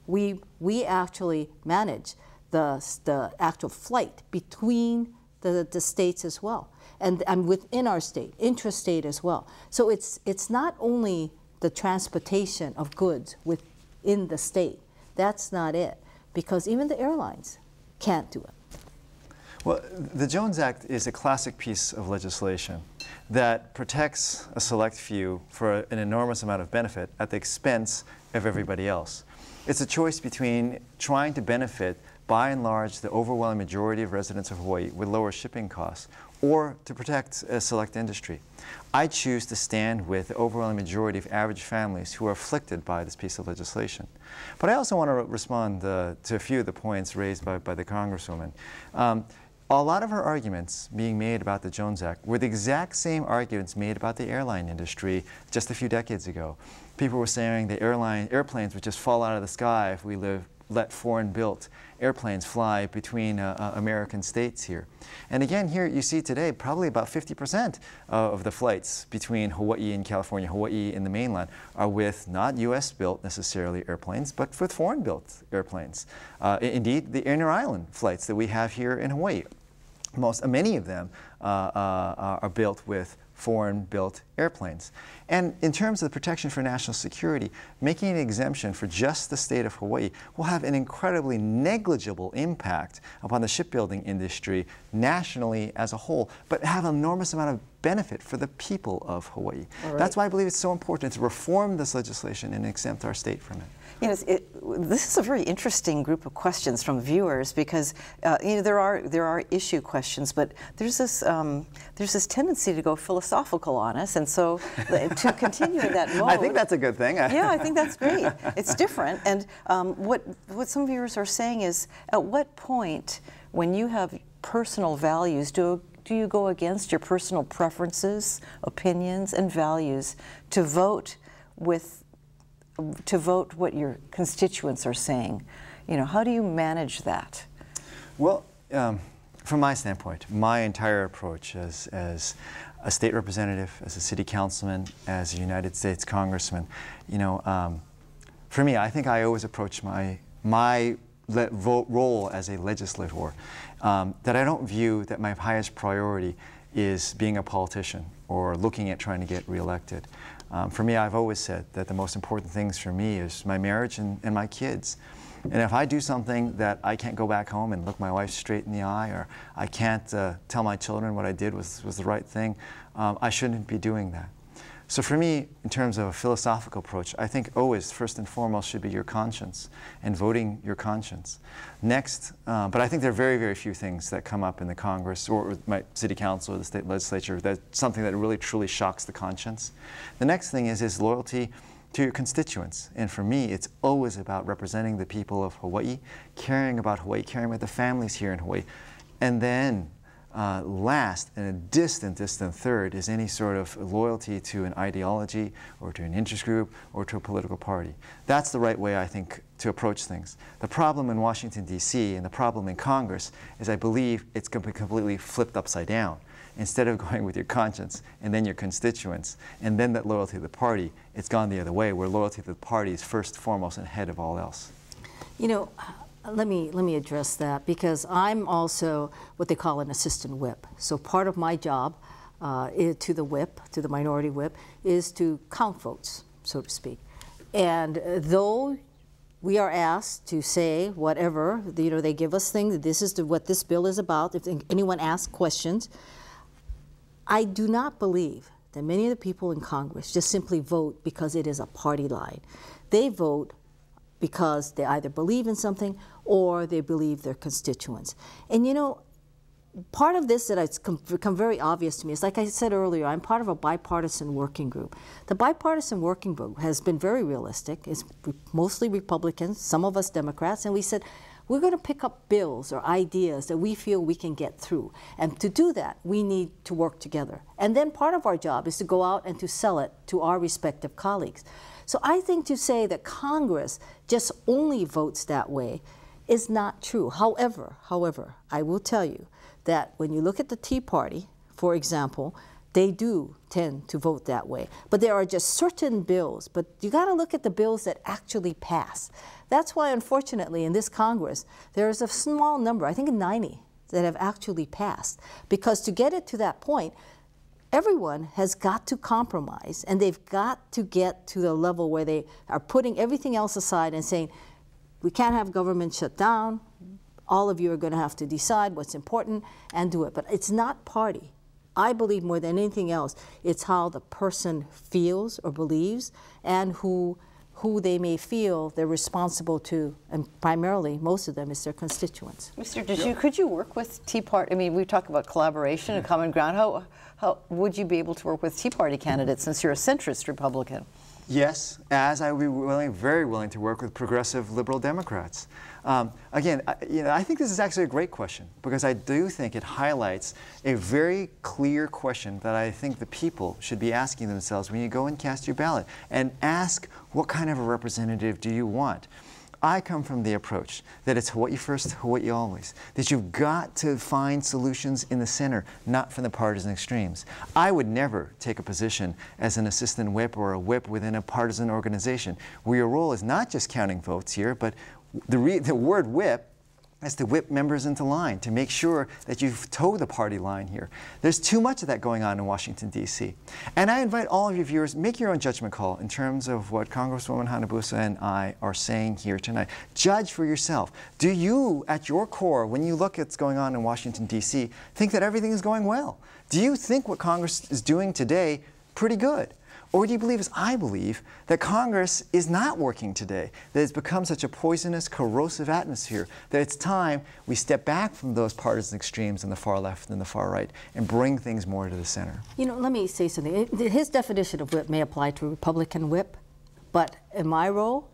We actually manage the actual flight between the states as well, and within our state, intrastate as well. So it's not only the transportation of goods within the state. That's not it, because even the airlines can't do it. Well, the Jones Act is a classic piece of legislation that protects a select few for an enormous amount of benefit at the expense of everybody else. It's a choice between trying to benefit, by and large, the overwhelming majority of residents of Hawaii with lower shipping costs, or to protect a select industry. I choose to stand with the overwhelming majority of average families who are afflicted by this piece of legislation. But I also want to respond to a few of the points raised by the Congresswoman. A lot of her arguments being made about the Jones Act were the exact same arguments made about the airline industry just a few decades ago. People were saying the airplanes would just fall out of the sky if we let foreign-built airplanes fly between American states here. And again, here you see today probably about 50% of the flights between Hawaii and California, Hawaii and the mainland, are with not U.S.-built necessarily airplanes, but with foreign-built airplanes. Indeed, the inter-island flights that we have here in Hawaii, many of them are built with foreign-built airplanes. And in terms of the protection for national security, making an exemption for just the state of Hawaii will have an incredibly negligible impact upon the shipbuilding industry nationally as a whole, but have an enormous amount of benefit for the people of Hawaii. Right. That's why I believe it's so important to reform this legislation and exempt our state from it. You know, this is a very interesting group of questions from viewers because you know, there are issue questions, but there's this tendency to go philosophical on us, and so to continue in that mode. I think that's a good thing. Yeah, I think that's great. It's different, and what some viewers are saying is, at what point, when you have personal values, do you go against your personal preferences, opinions, and values to vote what your constituents are saying? You know, how do you manage that? Well, from my standpoint, my entire approach as a state representative, as a city councilman, as a United States congressman, you know, for me, I think I always approach my role as a legislator, that I don't view that my highest priority is being a politician or looking at trying to get reelected. For me, I've always said that the most important things for me is my marriage and my kids. And if I do something that I can't go back home and look my wife straight in the eye, or I can't tell my children what I did was the right thing, I shouldn't be doing that. So for me, in terms of a philosophical approach, I think always, first and foremost, should be your conscience and voting your conscience. Next, but I think there are very, very few things that come up in the Congress or my city council or the state legislature that's something that really truly shocks the conscience. The next thing is loyalty to your constituents. And for me, it's always about representing the people of Hawaii, caring about Hawaii, caring about the families here in Hawaii. And then last, and a distant third, is any sort of loyalty to an ideology or to an interest group or to a political party. That's the right way, I think, to approach things. The problem in Washington, D.C. and the problem in Congress is I believe it's completely flipped upside down. Instead of going with your conscience and then your constituents and then that loyalty to the party, it's gone the other way, where loyalty to the party is first, foremost, and ahead of all else. You know, let me address that, because I'm also what they call an assistant whip. So part of my job to the whip, to the minority whip, is to count votes, so to speak. And though we are asked to say whatever, you know, they give us things, this is what this bill is about, if anyone asks questions, I do not believe that many of the people in Congress just simply vote because it is a party line. They vote because they either believe in something or they believe their constituents. And you know, part of this that has become very obvious to me is, like I said earlier, I'm part of a bipartisan working group. The bipartisan working group has been very realistic. It's mostly Republicans, some of us Democrats, and we said, we're going to pick up bills or ideas that we feel we can get through. And to do that, we need to work together. And then part of our job is to go out and to sell it to our respective colleagues. So I think to say that Congress just only votes that way is not true. However, I will tell you that when you look at the Tea Party, for example, they do tend to vote that way. But there are just certain bills, but you got to look at the bills that actually pass. That's why, unfortunately, in this Congress, there is a small number, I think 90, that have actually passed. Because to get it to that point, everyone has got to compromise, and they've got to get to the level where they are putting everything else aside and saying, we can't have government shut down, all of you are going to have to decide what's important and do it. But it's not party. I believe more than anything else, it's how the person feels or believes and who who they may feel they're responsible to, and primarily, most of them, is their constituents. Mr. Djou, could you work with Tea Party? I mean, we talk about collaboration and common ground. How would you be able to work with Tea Party candidates since you're a centrist Republican? Yes, as I would be very willing to work with progressive liberal Democrats. Again, I think this is actually a great question because I do think it highlights a very clear question that I think the people should be asking themselves when you go and cast your ballot and ask, what kind of a representative do you want? I come from the approach that it's Hawaii first, Hawaii always, that you've got to find solutions in the center, not from the partisan extremes. I would never take a position as an assistant whip or a whip within a partisan organization where your role is not just counting votes here, but the word whip is to whip members into line, to make sure that you toe the party line here. There's too much of that going on in Washington, D.C. And I invite all of your viewers, make your own judgment call in terms of what Congresswoman Hanabusa and I are saying here tonight. Judge for yourself. Do you, at your core, when you look at what's going on in Washington, D.C., think that everything is going well? Do you think what Congress is doing today pretty good? Or do you believe, as I believe, that Congress is not working today, that it's become such a poisonous, corrosive atmosphere, that it's time we step back from those partisan extremes on the far left and the far right and bring things more to the center? You know, let me say something. His definition of whip may apply to a Republican whip, but in my role,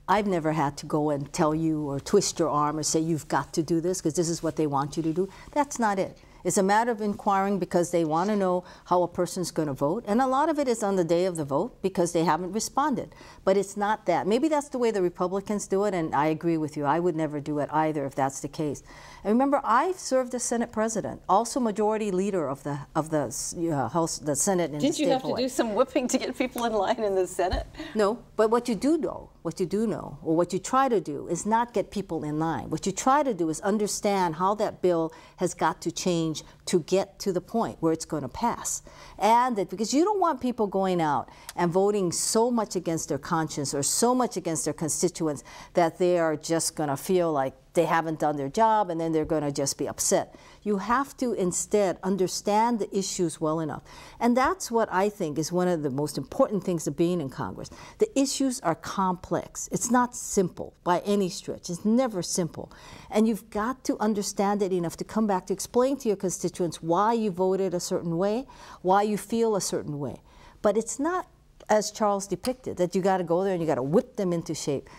I've never had to go and tell you or twist your arm or say you've got to do this because this is what they want you to do. That's not it. It's a matter of inquiring because they want to know how a person's going to vote. And a lot of it is on the day of the vote because they haven't responded. But it's not that. Maybe that's the way the Republicans do it, and I agree with you. I would never do it either if that's the case. And remember, I've served as Senate President, also majority leader of the House, the Senate. Didn't you have to do some whipping to get people in line in the Senate? No, but what you do know, or what you try to do, is not get people in line. What you try to do is understand how that bill has got to change to get to the point where it's going to pass. And that because you don't want people going out and voting so much against their conscience or so much against their constituents that they are just going to feel like they haven't done their job and then they're going to just be upset. You have to instead understand the issues well enough. And that's what I think is one of the most important things of being in Congress. The issues are complex. It's not simple by any stretch. It's never simple. And you've got to understand it enough to come back to explain to your constituents why you voted a certain way, why you feel a certain way. But it's not, as Charles depicted, that you got to go there and you got to whip them into shape.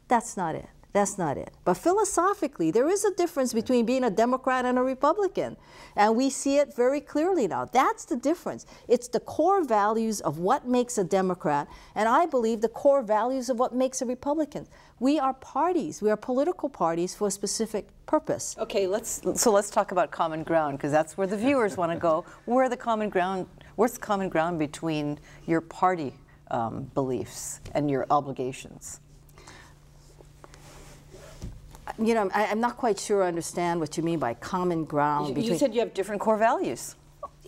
That's not it. That's not it. But philosophically, there is a difference between being a Democrat and a Republican. And we see it very clearly now. That's the difference. It's the core values of what makes a Democrat, and I believe the core values of what makes a Republican. We are parties. We are political parties for a specific purpose. Okay, let's talk about common ground, because that's where the viewers want to go. Where's the common ground between your party beliefs and your obligations? You know, I'm not quite sure I understand what you mean by common ground. You said you have different core values.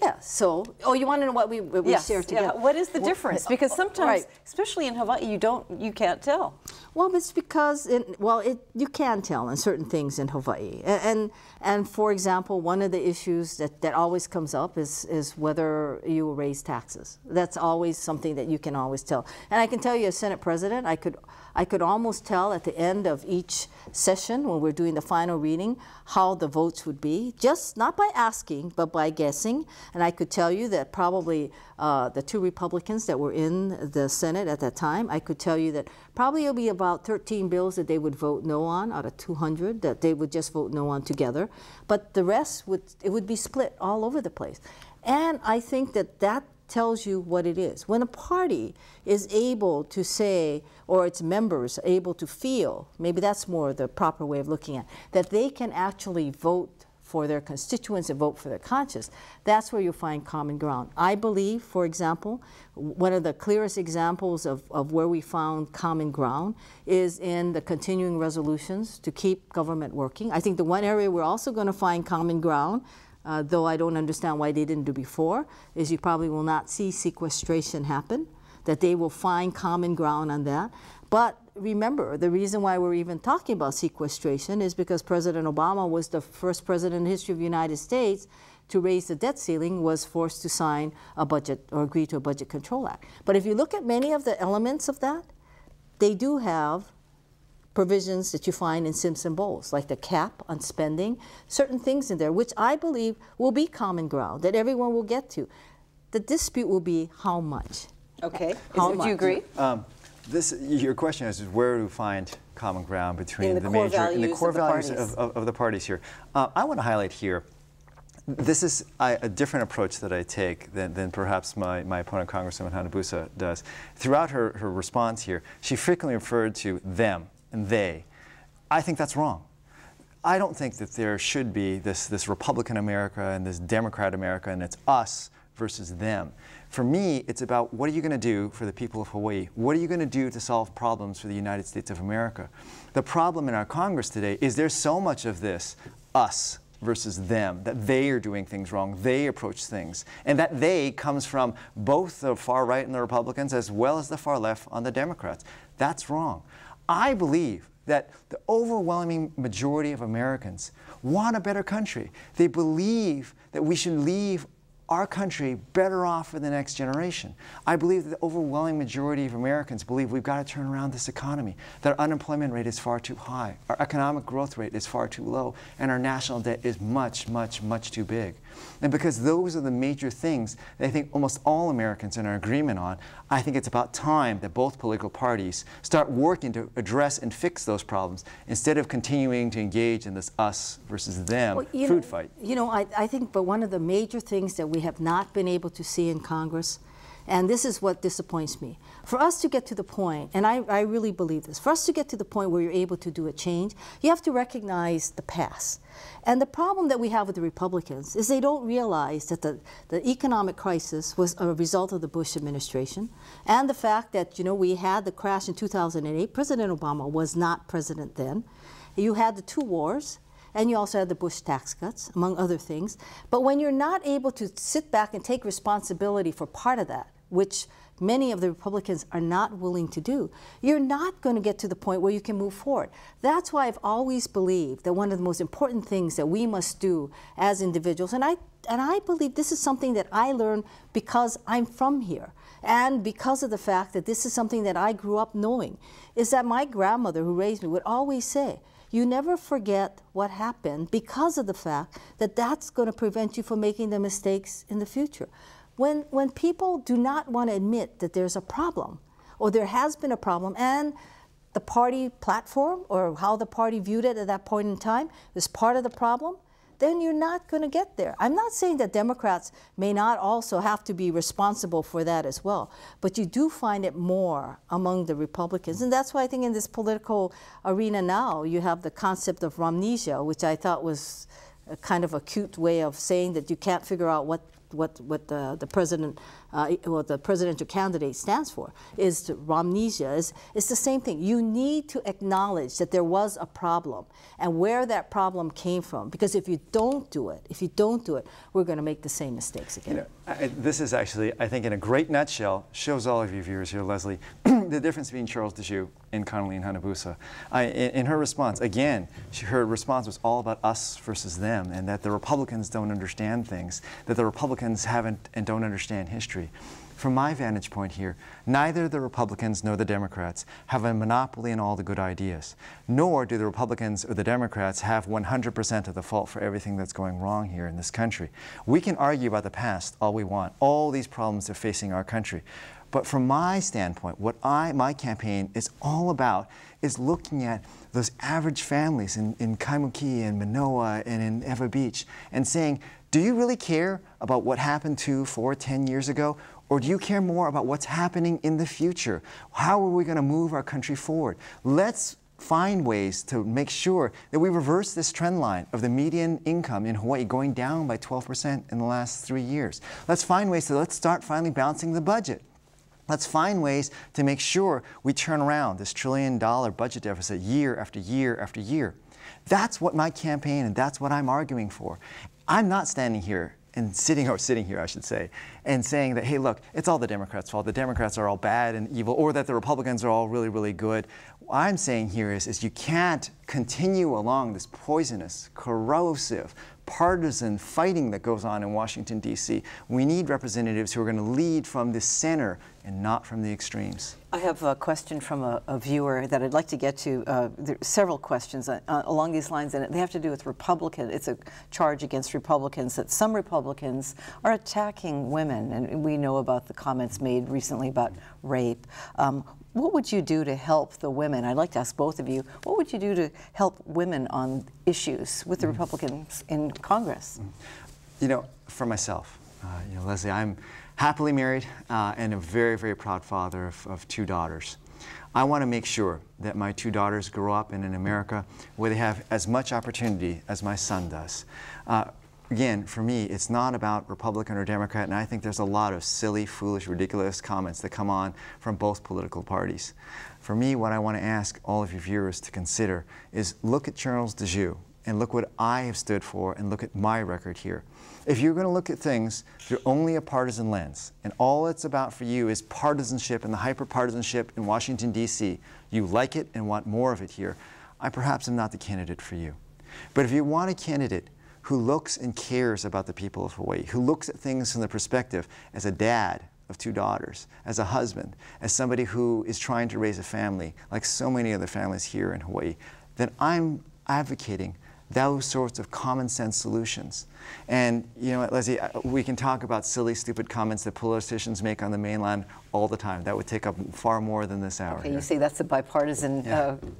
Yeah, so, you want to know what we yes, share together? Yeah. What is the difference? Because sometimes, especially in Hawaii, you can't tell. Well, it's because, you can tell in certain things in Hawaii. And for example, one of the issues that always comes up is whether you will raise taxes. That's always something that you can always tell. And I can tell you as Senate President, I could almost tell at the end of each session when we're doing the final reading how the votes would be, just not by asking, but by guessing. And I could tell you that probably the two Republicans that were in the Senate at that time, I could tell you that probably it'll be about 13 bills that they would vote no on out of 200 that they would just vote no on together. But the rest would be split all over the place. And I think that tells you what it is. When a party is able to say, or its members are able to feel, maybe that's more the proper way of looking at it, that they can actually vote for their constituents and vote for their conscience, that's where you'll find common ground. I believe, for example, one of the clearest examples of where we found common ground is in the continuing resolutions to keep government working. I think the one area we're also going to find common ground, though I don't understand why they didn't do before, is you probably will not see sequestration happen, that they will find common ground on that. But remember, the reason why we're even talking about sequestration is because President Obama was the first president in the history of the United States to raise the debt ceiling, was forced to sign a budget or agree to a Budget Control Act. But if you look at many of the elements of that, they do have provisions that you find in Simpson Bowles, like the cap on spending, certain things in there, which I believe will be common ground that everyone will get to. The dispute will be how much. Okay. How Do you agree? Your question is where to find common ground between the core values of the parties here. I want to highlight here, this is a different approach that I take than perhaps my opponent, Congresswoman Hanabusa, does. Throughout her response here, she frequently referred to them and they. I think that's wrong. I don't think that there should be this Republican America and this Democrat America and it's us versus them. For me, it's about what are you going to do for the people of Hawaii? What are you going to do to solve problems for the United States of America? The problem in our Congress today is there's so much of this us versus them, that they are doing things wrong, they approach things, and that they comes from both the far right and the Republicans as well as the far left on the Democrats. That's wrong. I believe that the overwhelming majority of Americans want a better country. They believe that we should leave our country better off for the next generation. I believe that the overwhelming majority of Americans believe we've got to turn around this economy, that our unemployment rate is far too high, our economic growth rate is far too low, and our national debt is much, much, much too big. And because those are the major things that I think almost all Americans are in agreement on, I think it's about time that both political parties start working to address and fix those problems instead of continuing to engage in this us versus them food fight. You know, I think, but one of the major things that we have not been able to see in Congress, and this is what disappoints me, for us to get to the point, and I really believe this, for us to get to the point where you're able to do a change, you have to recognize the past. And the problem that we have with the Republicans is they don't realize that the economic crisis was a result of the Bush administration and the fact that, you know, we had the crash in 2008. President Obama was not president then. You had the two wars, and you also had the Bush tax cuts, among other things. But when you're not able to sit back and take responsibility for part of that, which many of the Republicans are not willing to do, you're not going to get to the point where you can move forward. That's why I've always believed that one of the most important things that we must do as individuals, and I believe this is something that I learned because I'm from here, and because of the fact that this is something that I grew up knowing, is that my grandmother who raised me would always say, you never forget what happened because of the fact that that's going to prevent you from making the mistakes in the future. When people do not want to admit that there's a problem, or there has been a problem, and the party platform or how the party viewed it at that point in time is part of the problem, then you're not going to get there. I'm not saying that Democrats may not also have to be responsible for that as well, but you do find it more among the Republicans. And that's why I think in this political arena now, you have the concept of Romnesia, which I thought was a kind of a cute way of saying that you can't figure out what the presidential candidate stands for. Is Romnesia. It's the same thing. You need to acknowledge that there was a problem and where that problem came from, because if you don't do it, we're going to make the same mistakes again. You know, this is actually, I think, in a great nutshell, shows all of you viewers here, Leslie, the difference between Charles Djou and Colleen Hanabusa. In her response, again, her response was all about us versus them, and that the Republicans don't understand things, that the Republicans haven't and don't understand history. From my vantage point here, neither the Republicans nor the Democrats have a monopoly on all the good ideas, nor do the Republicans or the Democrats have 100% of the fault for everything that's going wrong here in this country. We can argue about the past all we want, all these problems are facing our country. But from my standpoint, what my campaign is all about is looking at those average families in Kaimuki and Manoa and in Ewa Beach and saying, do you really care about what happened 2, 4, 10 years ago? Or do you care more about what's happening in the future? How are we going to move our country forward? Let's find ways to make sure that we reverse this trend line of the median income in Hawaii going down by 12% in the last 3 years. Let's find ways to start finally balancing the budget. Let's find ways to make sure we turn around this $1 trillion budget deficit year after year after year. That's what my campaign and that's what I'm arguing for. I'm not standing here and sitting here, I should say, and saying that, hey, look, it's all the Democrats' fault. The Democrats are all bad and evil, or that the Republicans are all really, really good. What I'm saying here is you can't continue along this poisonous, corrosive, partisan fighting that goes on in Washington, D.C. We need representatives who are going to lead from the center and not from the extremes. I have a question from a viewer that I'd like to get to. There are several questions along these lines, and they have to do with Republicans. It's a charge against Republicans that some Republicans are attacking women, and we know about the comments made recently about rape. What would you do to help the women? I'd like to ask both of you, what would you do to help women on issues with the Republicans in Congress? You know, for myself, you know, Leslie, I'm happily married and a very, very proud father of 2 daughters. I want to make sure that my 2 daughters grow up in an America where they have as much opportunity as my son does. Again, for me, it's not about Republican or Democrat, and I think there's a lot of silly, foolish, ridiculous comments that come on from both political parties. For me, what I want to ask all of your viewers to consider is look at Charles Djou and look what I have stood for and look at my record here. If you're going to look at things through only a partisan lens, and all it's about for you is partisanship and the hyper-partisanship in Washington, D.C., you like it and want more of it here, I perhaps am not the candidate for you. But if you want a candidate who looks and cares about the people of Hawaii, who looks at things from the perspective as a dad of 2 daughters, as a husband, as somebody who is trying to raise a family, like so many other families here in Hawaii, then I'm advocating those sorts of common sense solutions. And you know what, Leslie, we can talk about silly, stupid comments that politicians make on the mainland all the time. That would take up far more than this hour. Okay, you see that's a bipartisan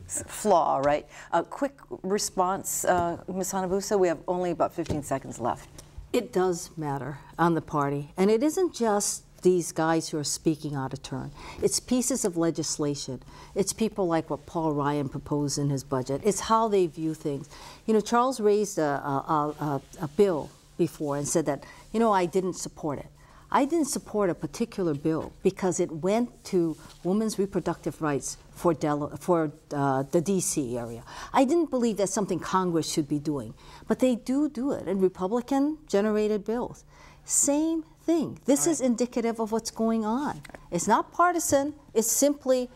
flaw, right? A quick response, Ms. Hanabusa, we have only about 15 seconds left. It does matter on the party, and it isn't just these guys who are speaking out of turn. It's pieces of legislation. It's people like what Paul Ryan proposed in his budget. It's how they view things. You know, Charles raised a bill before and said that, you know, I didn't support it. I didn't support a particular bill because it went to women's reproductive rights for the D.C. area. I didn't believe that's something Congress should be doing, but they do it in Republican-generated bills. Same thing. This is indicative of what's going on. It's not partisan. It's simply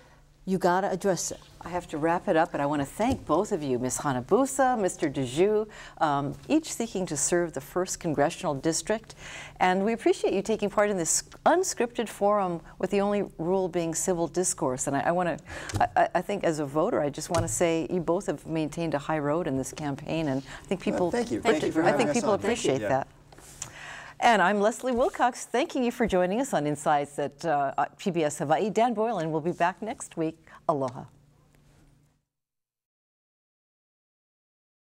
you got to address it. I have to wrap it up, but I want to thank both of you, Ms. Hanabusa, Mr. Djou, each seeking to serve the 1st Congressional District. And we appreciate you taking part in this unscripted forum with the only rule being civil discourse. And I think as a voter, I just want to say you both have maintained a high road in this campaign, and I think people, thank you. Thank you for having us people on. appreciate that. And I'm Leslie Wilcox, thanking you for joining us on Insights at PBS Hawaii. Dan Boylan will be back next week. Aloha.